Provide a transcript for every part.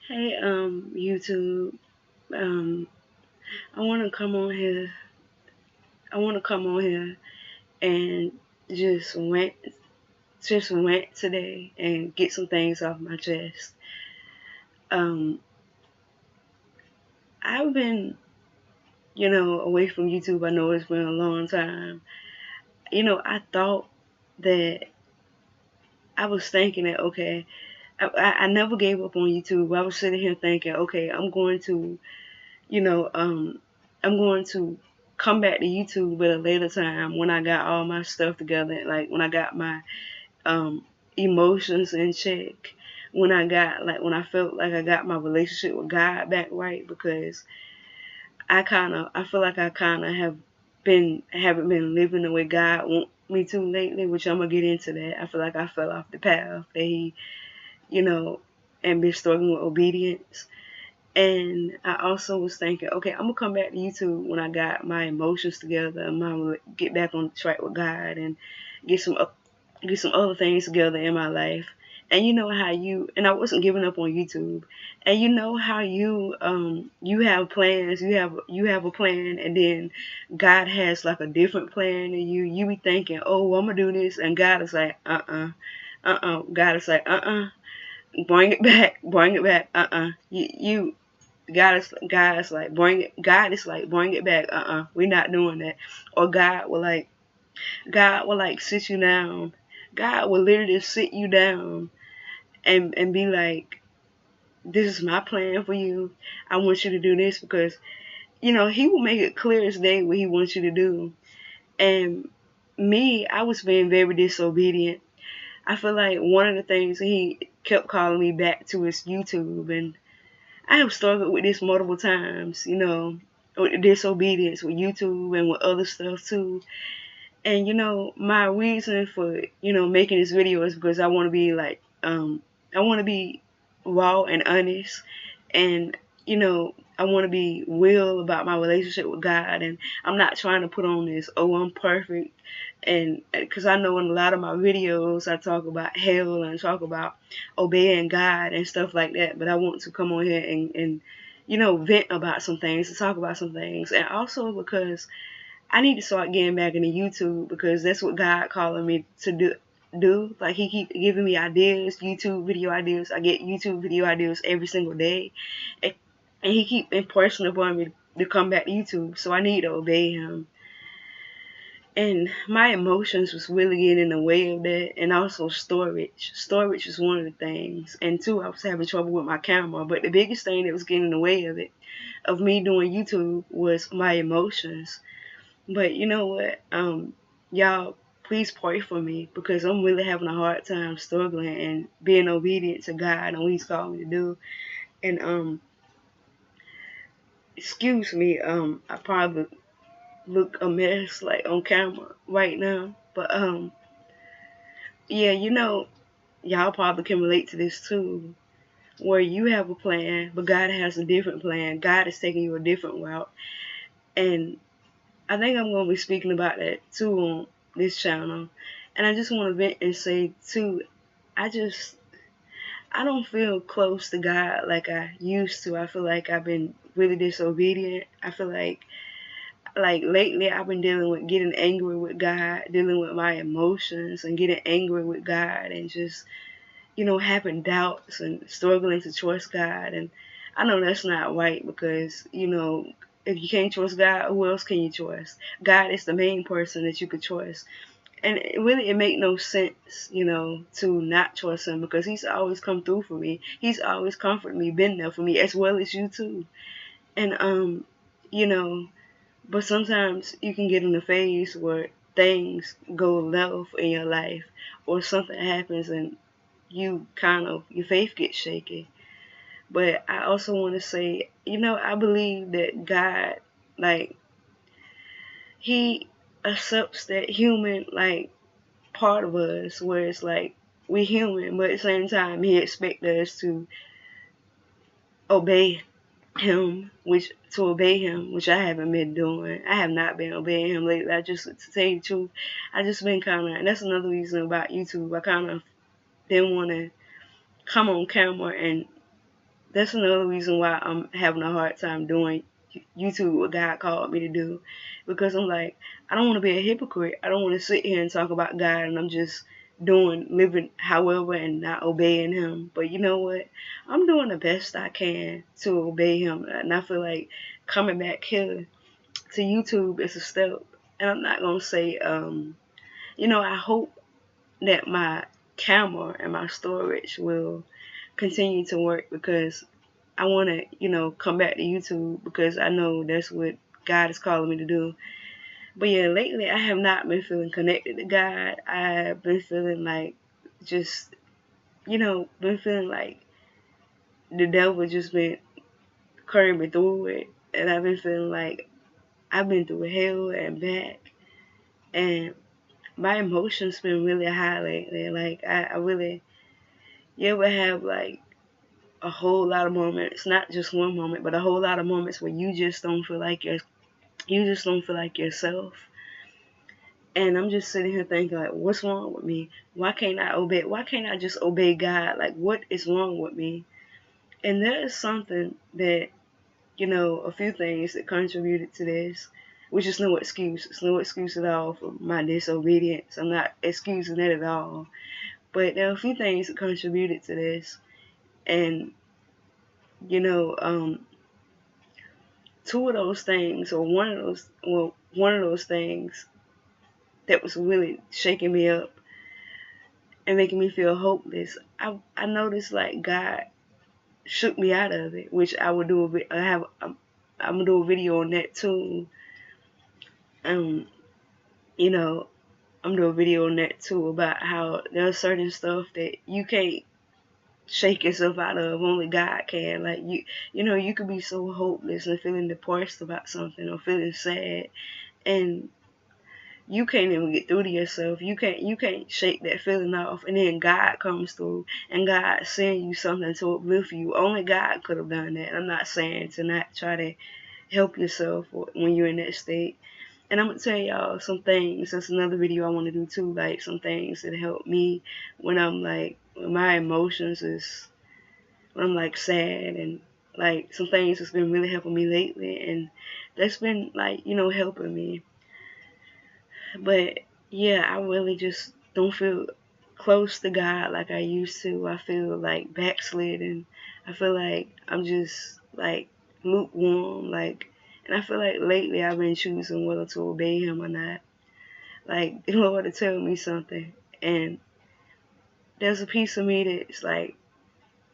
Hey, YouTube. Um, I want to come on here. I want to come on here and just rant today and get some things off my chest. Um, I've been, away from YouTube. I know it's been a long time. I thought that I was thinking that okay, I never gave up on YouTube. I was sitting here thinking, okay, you know, um, I'm going to come back to YouTube at a later time when I got all my stuff together, like when I got my um, emotions in check, when I felt like I got my relationship with God back right, because I feel like I kind of haven't been living the way God want me to lately, which I'm gonna get into that. I feel like I fell off the path that He, you know, and been struggling with obedience. And I also was thinking, okay, I'm gonna come back to YouTube when I got my emotions together and get back on track with God and get some get some other things together in my life. And and I wasn't giving up on YouTube. And you know how you have plans, you have a plan, and then God has like a different plan, and you be thinking, oh, I'm gonna do this, and God is like, God is like, bring it back, you God is like bring it back, we're not doing that. Or God will like sit you down. God will literally sit you down and be like, this is my plan for you. I want you to do this because He will make it clear as day what He wants you to do. And me, I was being very disobedient. I feel like one of the things He kept calling me back to is YouTube, and I have struggled with this multiple times, with the disobedience with YouTube and with other stuff too. And my reason for making this video is because I want to be like I want to be raw and honest, and I want to be real about my relationship with God, and I'm not trying to put on this, oh, I'm perfect. And because I know in a lot of my videos I talk about hell and talk about obeying God and stuff like that, but I want to come on here and vent about some things, to talk about some things, and also because I need to start getting back into YouTube, because that's what God calling me to do. Like He keep giving me ideas, YouTube video ideas. I get YouTube video ideas every single day, and, He keep impressing upon me to come back to YouTube. So I need to obey Him. And my emotions was really getting in the way of that, and also storage. Storage is one of the things, and two, I was having trouble with my camera. But the biggest thing that was getting in the way of me doing YouTube, was my emotions. But you know what? Y'all, please pray for me, because I'm really having a hard time struggling and being obedient to God and what He's called me to do. And excuse me, I probably look a mess like on camera right now, but yeah, y'all probably can relate to this too, where you have a plan, but God has a different plan. God is taking you a different route, and I think I'm going to be speaking about that too on this channel. And I just want to vent and say too, I just I don't feel close to God like I used to. I feel like I've been really disobedient. I feel like lately I've been dealing with getting angry with God, dealing with my emotions and getting angry with God, and just having doubts and struggling to trust God. And I know that's not right, because if you can't trust God, who else can you trust? God is the main person that you could trust. And it make no sense, to not trust Him, because He's always come through for me. He's always comforted me, been there for me, as well as you too. And you know, but sometimes you can get in a phase where things go left in your life, or something happens and your faith gets shaky. But I also want to say, I believe that God, like, He accepts that human, like, part of us, where it's like we human, but at the same time He expects us obey obey Him, which I haven't been doing. I have not been obeying Him lately. To tell you the truth, I just been kind of, and that's another reason about YouTube. I kind of didn't want to come on camera and that's another reason why I'm having a hard time doing YouTube, what God called me to do, because I'm like, I don't want to be a hypocrite. I don't want to sit here and talk about God and I'm just living however and not obeying Him. But you know what? I'm doing the best I can to obey Him, and I feel like coming back here to YouTube is a step. And I'm not gonna say, I hope that my camera and my storage will continue to work, because I want to, come back to YouTube because I know that's what God is calling me to do. But yeah, lately I have not been feeling connected to God. I've been feeling like just, been feeling like the devil just been carrying me through it. And I've been feeling like I've been through hell and back. And my emotions been really high lately. Like, I really, you ever have like a whole lot of moments, not just one moment, but a whole lot of moments where you just don't feel like yourself. And I'm just sitting here thinking, like, what's wrong with me? Why can't I obey? Why can't I just obey God? Like, what is wrong with me? And there is something that, a few things that contributed to this, which is no excuse. It's no excuse at all for my disobedience. I'm not excusing it at all. But there are a few things that contributed to this. And, you know, um, two of those things, or one of those things that was really shaking me up and making me feel hopeless. I noticed like God shook me out of it, which I will do. I'm gonna do a video on that too. Um, you know, I'm gonna do a video on that too about how there's certain stuff that you can't shake yourself out of. Only God can. Like you could be so hopeless and feeling depressed about something or feeling sad, and you can't even get through to yourself. You can't shake that feeling off, and then God comes through and God sends you something to uplift you. Only God could have done that. I'm not saying to not try to help yourself when you're in that state. And I'm gonna tell y'all some things. That's another video I want to do too. Like some things that help me when when my emotions is when I'm like sad, and like some things that's been really helping me lately, and that's been like helping me. But yeah, I really just don't feel close to God like I used to. I feel like backslidden. I feel like I'm just like lukewarm. And I feel like lately I've been choosing whether to obey Him or not. Like the Lord to tell me something, and there's a piece of me that's like,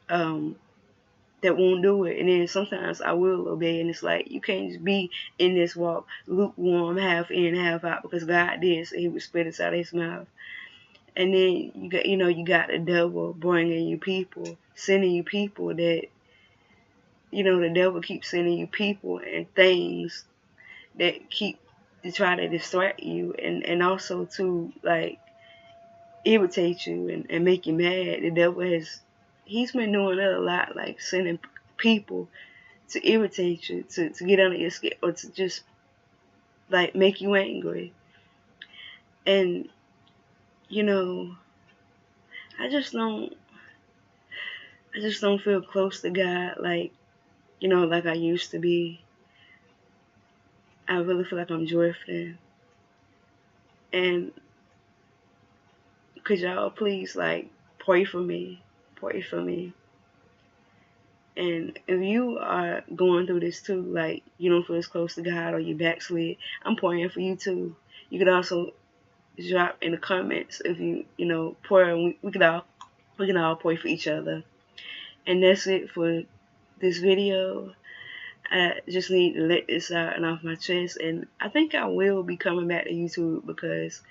that won't do it. And then sometimes I will obey, and it's like you can't just be in this walk lukewarm, half in, half out, because God did say He would spit us out of His mouth. And then you got the devil bringing you people, sending you people that the devil keeps sending you people and things that keep to try to distract you, and also to like irritate you and make you mad. The devil he's been doing that a lot, like sending people to irritate you, to get under your skin, or to just like make you angry. And you know, I just don't feel close to God like I used to be. I really feel like I'm drifting. And could y'all please like pray for me? Pray for me. And if you are going through this too, like you don't feel as close to God or you backslid, I'm praying for you too. You could also drop in the comments if you pray, and we can all pray for each other. And that's it for this video. I just need to let this out and off my chest, and I think I will be coming back to YouTube because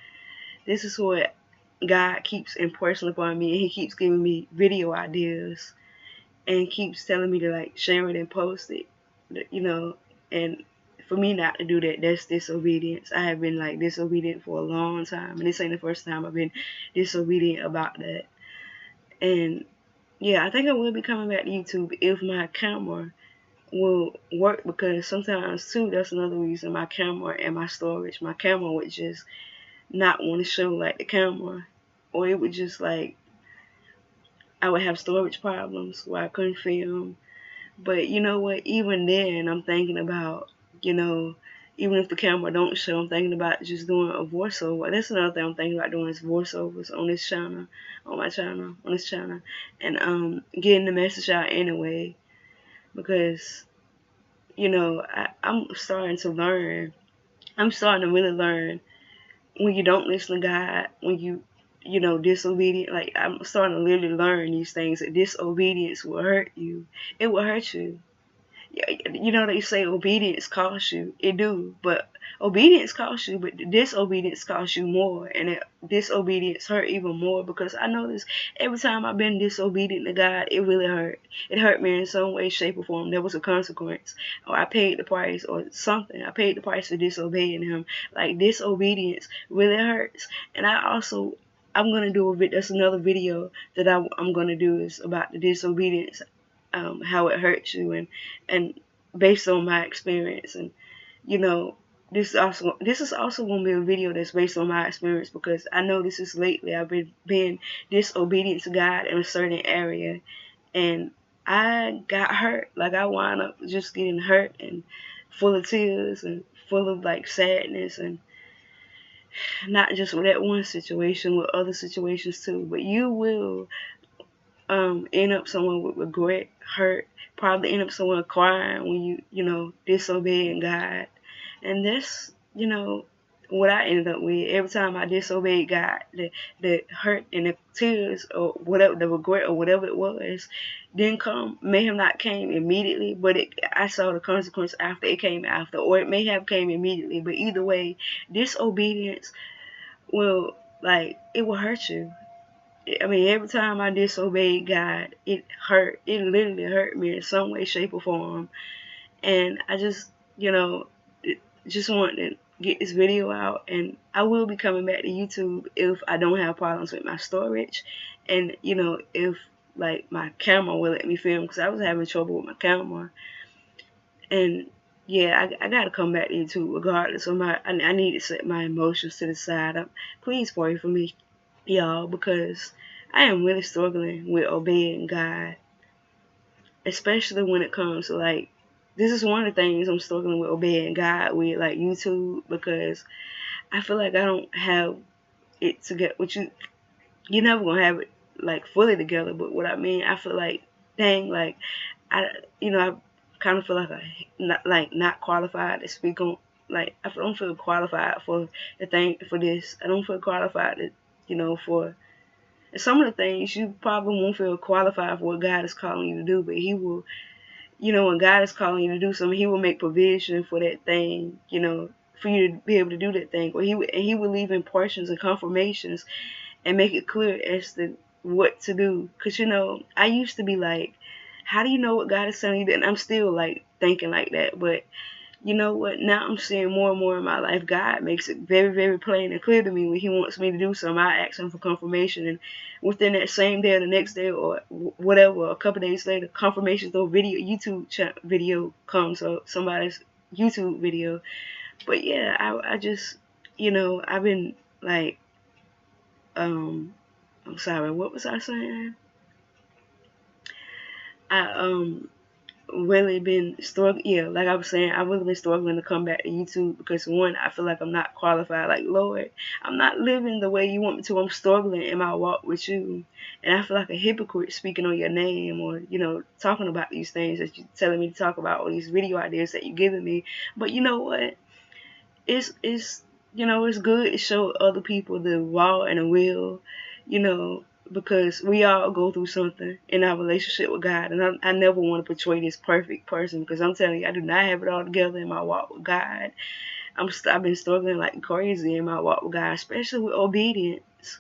this is what God keeps impressing upon me, and He keeps giving me video ideas and keeps telling me to like share it and post it, and for me not to do that, that's disobedience. I have been like disobedient for a long time, and this ain't the first time I've been disobedient about that. And yeah, I think I will be coming back to YouTube if my camera will work, because sometimes too, that's another reason, my camera and my storage. My camera would just not want to show like the camera, or it would just like I would have storage problems where I couldn't film. But you know what? Even then, I'm thinking about, you know, even if the camera don't show, I'm thinking about just doing a voiceover. That's another thing I'm thinking about doing is voiceovers on this channel, on my channel, on this channel, and getting the message out anyway. Because I'm starting to learn. I'm starting to really learn when you don't listen to God, when you disobedient. Like I'm starting to literally learn these things. That disobedience will hurt you. It will hurt you. They say obedience costs you. It do, but obedience costs you, but disobedience costs you more, and disobedience hurt even more because I notice every time I've been disobedient to God, it really hurt. It hurt me in some way, shape, or form. There was a consequence, or I paid the price, or something. I paid the price for disobeying Him. Like disobedience really hurts, and I'm gonna do a bit. That's another video that I'm gonna do is about the disobedience, how it hurts you, and based on my experience, and you know this is also going to be a video that's based on my experience because I know this is lately I've been being disobedient to God in a certain area, and I got hurt. Like I wound up just getting hurt and full of tears and full of like sadness, and not just with that one situation, with other situations too. But you will end up somewhere with regret, hurt, probably end up somewhere crying when disobeying God. And that's, what I ended up with. Every time I disobeyed God, the hurt and the tears or whatever, the regret or whatever it was, didn't come, may have not came immediately, but I saw the consequence after it came after, or it may have came immediately, but either way, disobedience will, it will hurt you. I mean, every time I disobeyed God, it hurt. It literally hurt me in some way, shape, or form. And I just, just want to get this video out. And I will be coming back to YouTube if I don't have problems with my storage. And, if, my camera will let me film. Because I was having trouble with my camera. And, yeah, I got to come back to YouTube regardless of I need to set my emotions to the side. Please pray for me, y'all, because I am really struggling with obeying God, especially when it comes to this is one of the things I'm struggling with obeying God with, YouTube, because I feel like I don't have it to get what you're never gonna have it fully together. But what I mean, I feel like, dang, I kind of feel like not qualified to speak on. I don't feel qualified for the thing for this. I don't feel qualified to for some of the things you probably won't feel qualified for what God is calling you to do, but He will, when God is calling you to do something, He will make provision for that thing, for you to be able to do that thing. Or He will leave in portions and confirmations and make it clear as to what to do. Because, I used to be like, how do you know what God is telling you? And I'm still thinking like that, but you know what? Now I'm seeing more and more in my life. God makes it very, very plain and clear to me when He wants me to do something. I ask Him for confirmation, and within that same day or the next day or whatever, a couple days later, confirmation or YouTube video comes, or somebody's YouTube video. But yeah, I just, I've been I'm sorry, what was I saying? I really been struggling. Yeah, like I was saying, I've really been struggling to come back to YouTube because one, I feel like I'm not qualified. Like, Lord, I'm not living the way you want me to. I'm struggling in my walk with you, and I feel like a hypocrite speaking on your name, or talking about these things that you're telling me to talk about, or these video ideas that you're giving me. But you know what? It's good to show other people the raw and the real, because we all go through something in our relationship with God, and I never want to portray this perfect person, because I'm telling you, I do not have it all together in my walk with God. I've been struggling like crazy in my walk with God, especially with obedience.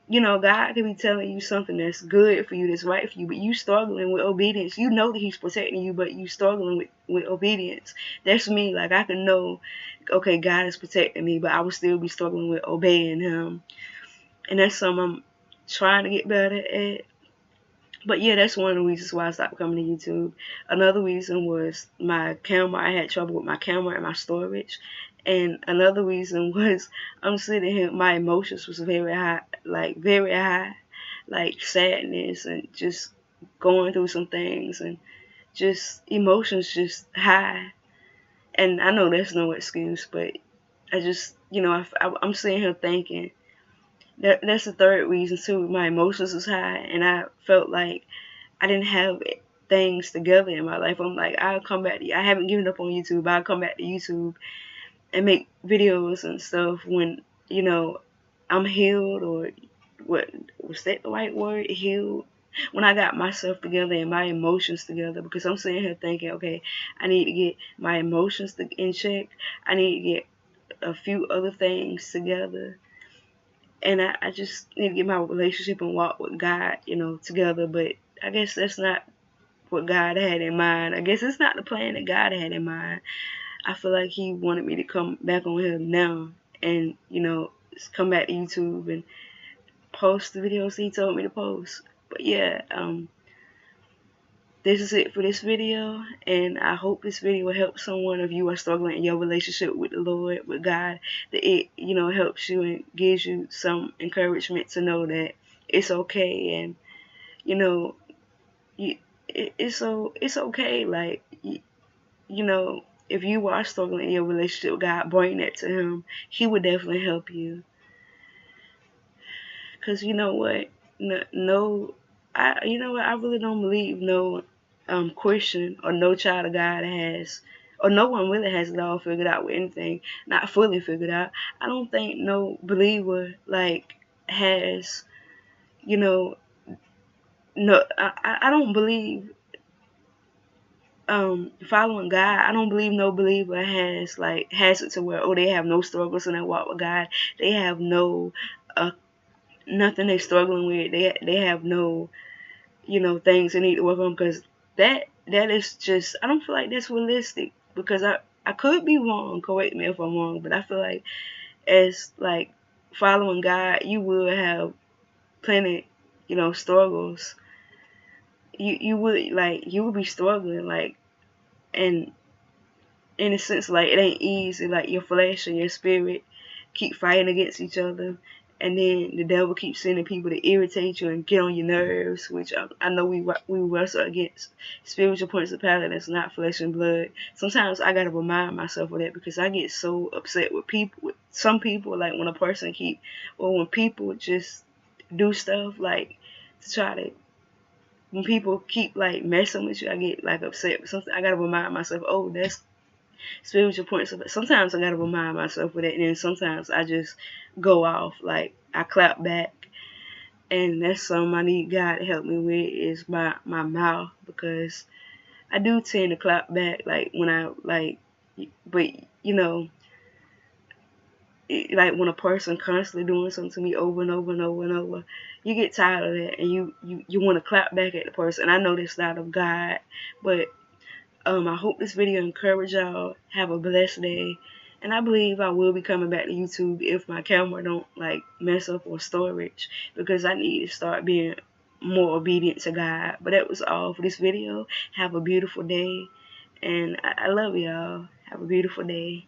God can be telling you something that's good for you, that's right for you, but you struggling with obedience. You know that He's protecting you, but you struggling with obedience. That's me. Like, I can know, okay, God is protecting me, but I will still be struggling with obeying Him. And that's something I'm trying to get better at. But yeah, that's one of the reasons why I stopped coming to YouTube. Another reason was my camera. I had trouble with my camera and my storage. And another reason was I'm sitting here, my emotions was very high, very high, sadness and just going through some things and just emotions just high. And I know that's no excuse, but I just, I'm sitting here thinking that's the third reason too. My emotions was high, and I felt like I didn't have things together in my life. I'm like, I'll come back to you. I haven't given up on YouTube. I'll come back to YouTube and make videos and stuff when, I'm healed, or what was that the right word? Healed. When I got myself together and my emotions together, because I'm sitting here thinking, okay, I need to get my emotions in check. I need to get a few other things together. And I just need to get my relationship and walk with God, together. But I guess that's not what God had in mind. I guess it's not the plan that God had in mind. I feel like He wanted me to come back on here now and, come back to YouTube and post the videos He told me to post. But yeah, this is it for this video, and I hope this video will help someone. If you are struggling in your relationship with the Lord, with God, that it, helps you and gives you some encouragement to know that it's okay, and, it's okay. Like, if you are struggling in your relationship with God, bring that to Him. He would definitely help you. Cause you know what? I really don't believe no Christian or no child of God has, or no one really has it all figured out with anything, not fully figured out. I don't think no believer has, no. I don't believe following God. I don't believe no believer has it to where they have no struggles in their walk with God. They have no nothing they're struggling with. They have no things they need to work on, because that is just, I don't feel like that's realistic, because I could be wrong, correct me if I'm wrong, but I feel like as following God, you will have plenty struggles. You would be struggling, and in a sense, it ain't easy. Your flesh and your spirit keep fighting against each other, and then the devil keeps sending people to irritate you and get on your nerves, which I know we wrestle against spiritual principality that's not flesh and blood. Sometimes I gotta remind myself of that, because I get so upset with people, with some people, when a person when people just do stuff to try to, when people keep messing with you, I get upset. But something I gotta remind myself, oh, that's spiritual points of it. Sometimes I gotta remind myself of that, and then sometimes I just go off, I clap back, and that's something I need God to help me with, is my mouth, because I do tend to clap back when I but when a person constantly doing something to me over and over and over and over, you get tired of that, and you want to clap back at the person. I know that's not of God, but I hope this video encouraged y'all. Have a blessed day. And I believe I will be coming back to YouTube if my camera don't mess up or storage, because I need to start being more obedient to God. But that was all for this video. Have a beautiful day. And I love y'all. Have a beautiful day.